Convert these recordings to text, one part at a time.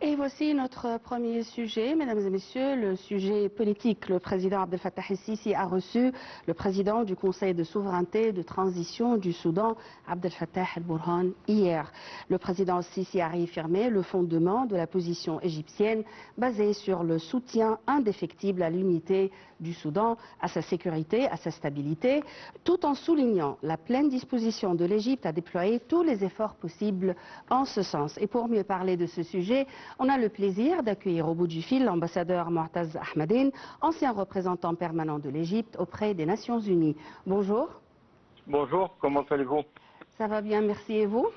Et voici notre premier sujet, mesdames et messieurs, le sujet politique. Le président Abdel Fattah el-Sisi a reçu le président du Conseil de souveraineté et de transition du Soudan, Abdel Fattah el-Burhan, hier. Le président el-Sisi a réaffirmé le fondement de la position égyptienne basée sur le soutien indéfectible à l'unité du Soudan, à sa sécurité, à sa stabilité, tout en soulignant la pleine disposition de l'Égypte à déployer tous les efforts possibles en ce sens. Et pour mieux parler de ce sujet, on a le plaisir d'accueillir au bout du fil l'ambassadeur Moataz Ahmadine, ancien représentant permanent de l'Égypte auprès des Nations Unies. Bonjour. Bonjour, comment allez-vous? Ça va bien, merci, et vous?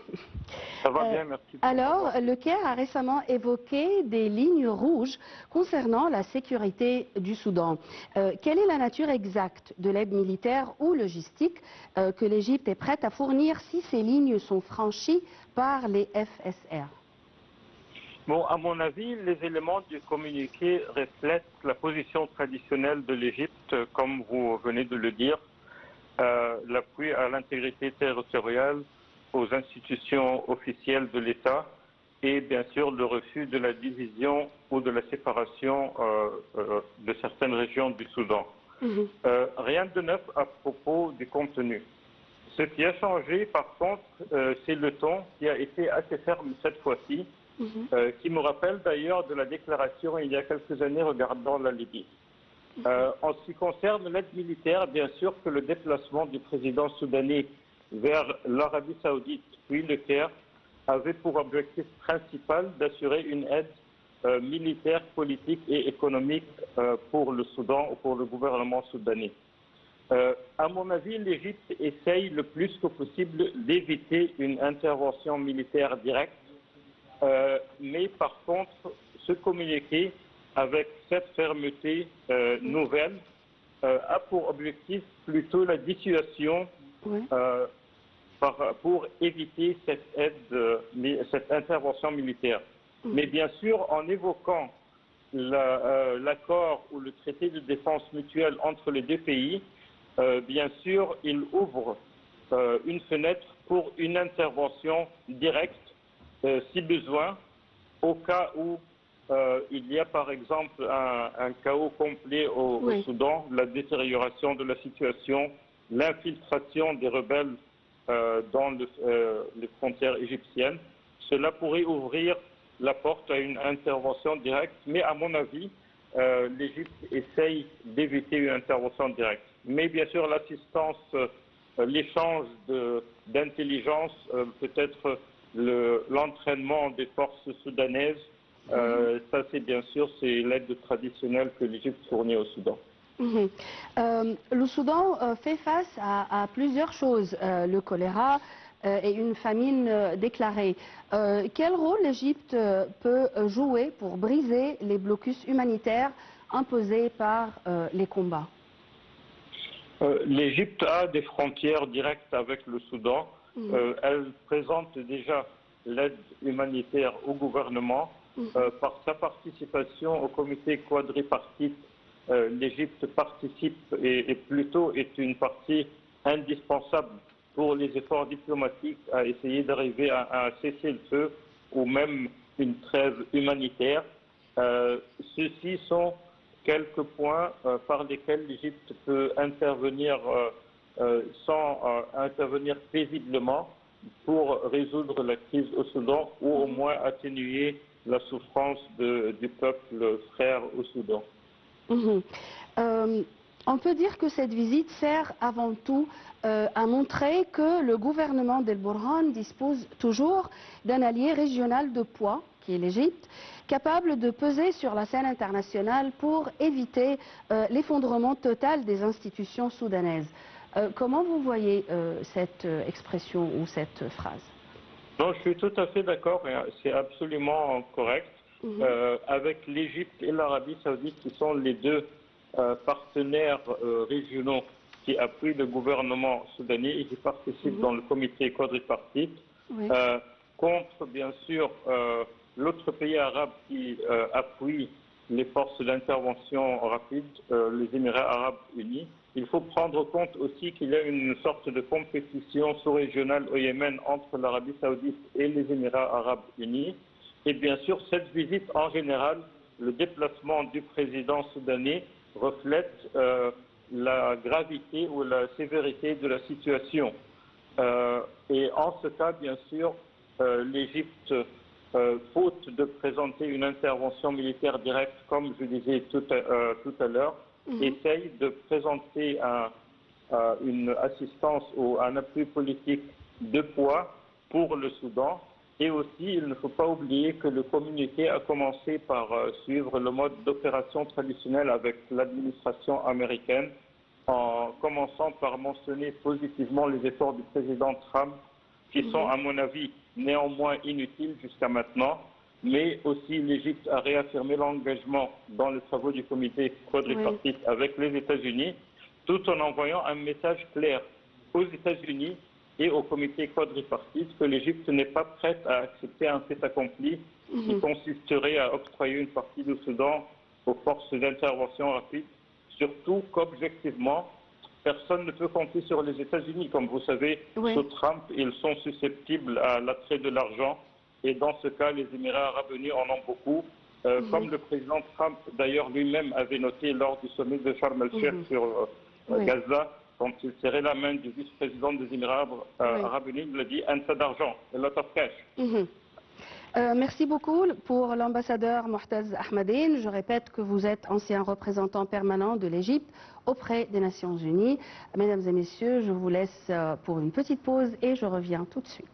Ça va bien, merci. Alors, le Caire a récemment évoqué des lignes rouges concernant la sécurité du Soudan. Quelle est la nature exacte de l'aide militaire ou logistique que l'Égypte est prête à fournir si ces lignes sont franchies par les FSR? Bon, à mon avis, les éléments du communiqué reflètent la position traditionnelle de l'Égypte, comme vous venez de le dire, l'appui à l'intégrité territoriale, aux institutions officielles de l'État et bien sûr le refus de la division ou de la séparation de certaines régions du Soudan. Rien de neuf à propos du contenu. Ce qui a changé par contre, c'est le ton qui a été assez ferme cette fois-ci, qui me rappelle d'ailleurs de la déclaration il y a quelques années regardant la Libye. En ce qui concerne l'aide militaire, bien sûr que le déplacement du président soudanais vers l'Arabie Saoudite puis le Caire avait pour objectif principal d'assurer une aide militaire, politique et économique pour le Soudan ou pour le gouvernement soudanais. À mon avis, l'Égypte essaye le plus que possible d'éviter une intervention militaire directe, mais par contre, ce communiqué, avec cette fermeté nouvelle, a pour objectif plutôt la dissuasion pour éviter cette aide, cette intervention militaire. Mais bien sûr, en évoquant l'accord ou le traité de défense mutuelle entre les deux pays, bien sûr, il ouvre une fenêtre pour une intervention directe, si besoin, au cas où il y a par exemple un chaos complet au Soudan, la détérioration de la situation, l'infiltration des rebelles dans les frontières égyptiennes. Cela pourrait ouvrir la porte à une intervention directe, mais à mon avis, l'Égypte essaye d'éviter une intervention directe. Mais bien sûr, l'assistance, l'échange d'intelligence, peut-être l'entraînement des forces soudanaises, ça c'est bien sûr l'aide traditionnelle que l'Égypte fournit au Soudan. Le Soudan fait face à plusieurs choses, le choléra et une famine déclarée. Quel rôle l'Égypte peut jouer pour briser les blocus humanitaires imposés par les combats? L'Égypte a des frontières directes avec le Soudan. Elle présente déjà l'aide humanitaire au gouvernement. Par sa participation au comité quadripartite, l'Égypte participe et plutôt est une partie indispensable pour les efforts diplomatiques à essayer d'arriver à un cessez-le-feu ou même une trêve humanitaire. Ceux-ci sont quelques points par lesquels l'Égypte peut intervenir sans intervenir paisiblement pour résoudre la crise au Soudan ou au moins atténuer la souffrance du peuple frère au Soudan. On peut dire que cette visite sert avant tout à montrer que le gouvernement d'El-Burhan dispose toujours d'un allié régional de poids, qui est l'Égypte, capable de peser sur la scène internationale pour éviter l'effondrement total des institutions soudanaises. Comment vous voyez cette expression ou cette phrase? Non, je suis tout à fait d'accord, c'est absolument correct. Avec l'Égypte et l'Arabie Saoudite, qui sont les deux partenaires régionaux qui appuient le gouvernement soudanais et qui participent dans le comité quadripartite, contre bien sûr l'autre pays arabe qui appuie les forces d'intervention rapide, les Émirats arabes unis. Il faut prendre compte aussi qu'il y a une sorte de compétition sous-régionale au Yémen entre l'Arabie saoudite et les Émirats arabes unis. Et bien sûr, cette visite en général, le déplacement du président soudanais reflète la gravité ou la sévérité de la situation. Et en ce cas, bien sûr, l'Égypte, faute de présenter une intervention militaire directe, comme je disais tout à l'heure, essaye de présenter une assistance ou un appui politique de poids pour le Soudan. Et aussi, il ne faut pas oublier que le communiqué a commencé par suivre le mode d'opération traditionnel avec l'administration américaine, en commençant par mentionner positivement les efforts du président Trump, qui sont, à mon avis, néanmoins inutiles jusqu'à maintenant, mais aussi l'Égypte a réaffirmé l'engagement dans les travaux du comité quadripartite avec les États-Unis, tout en envoyant un message clair aux États-Unis et au comité quadripartite que l'Égypte n'est pas prête à accepter un fait accompli qui consisterait à octroyer une partie du Soudan aux forces d'intervention rapide, surtout qu'objectivement, personne ne peut compter sur les États-Unis. Comme vous savez, sous Trump, ils sont susceptibles à l'attrait de l'argent et dans ce cas, les Émirats arabes unis en ont beaucoup. Comme le président Trump, d'ailleurs, lui-même avait noté lors du sommet de Sharm el-Sheikh sur Gaza, quand il serrait la main du vice-président des Émirats arabes unis, il a dit un tas d'argent, a lot of cash. Merci beaucoup pour l'ambassadeur Mohtaz Ahmadine. Je répète que vous êtes ancien représentant permanent de l'Égypte auprès des Nations Unies. Mesdames et messieurs, je vous laisse pour une petite pause et je reviens tout de suite.